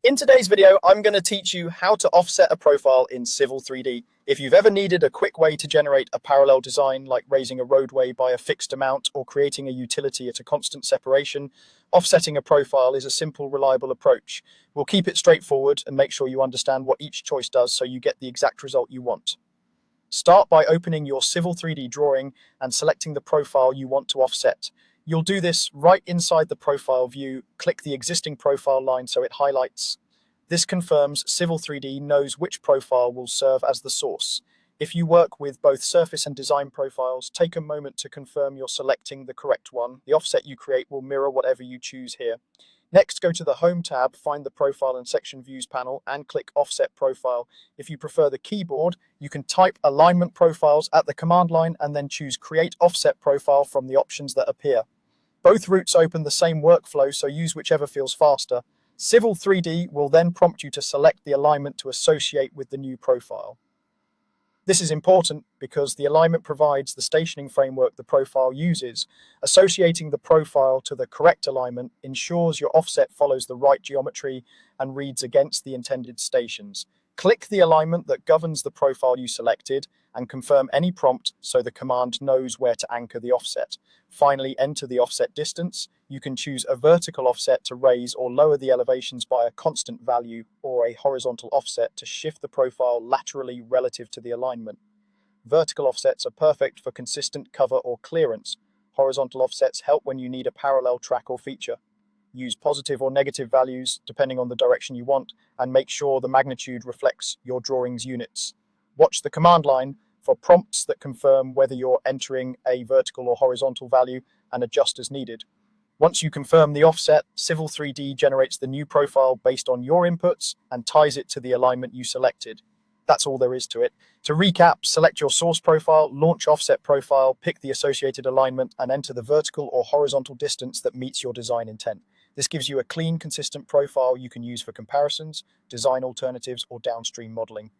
In today's video, I'm going to teach you how to offset a profile in Civil 3D. If you've ever needed a quick way to generate a parallel design, like raising a roadway by a fixed amount or creating a utility at a constant separation, offsetting a profile is a simple, reliable approach. We'll keep it straightforward and make sure you understand what each choice does so you get the exact result you want. Start by opening your Civil 3D drawing and selecting the profile you want to offset. You'll do this right inside the profile view. Click the existing profile line so it highlights. This confirms Civil 3D knows which profile will serve as the source. If you work with both surface and design profiles, take a moment to confirm you're selecting the correct one. The offset you create will mirror whatever you choose here. Next, go to the Home tab, find the Profile and Section Views panel, and click Offset Profile. If you prefer the keyboard, you can type Alignment Profiles at the command line and then choose Create Offset Profile from the options that appear. Both routes open the same workflow, so use whichever feels faster. Civil 3D will then prompt you to select the alignment to associate with the new profile. This is important because the alignment provides the stationing framework the profile uses. Associating the profile to the correct alignment ensures your offset follows the right geometry and reads against the intended stations. Click the alignment that governs the profile you selected and confirm any prompt so the command knows where to anchor the offset. Finally, enter the offset distance. You can choose a vertical offset to raise or lower the elevations by a constant value, or a horizontal offset to shift the profile laterally relative to the alignment. Vertical offsets are perfect for consistent cover or clearance. Horizontal offsets help when you need a parallel track or feature. Use positive or negative values depending on the direction you want, and make sure the magnitude reflects your drawing's units. Watch the command line for prompts that confirm whether you're entering a vertical or horizontal value, and adjust as needed. Once you confirm the offset, Civil 3D generates the new profile based on your inputs and ties it to the alignment you selected. That's all there is to it. To recap, select your source profile, launch offset profile, pick the associated alignment, and enter the vertical or horizontal distance that meets your design intent. This gives you a clean, consistent profile you can use for comparisons, design alternatives, or downstream modeling.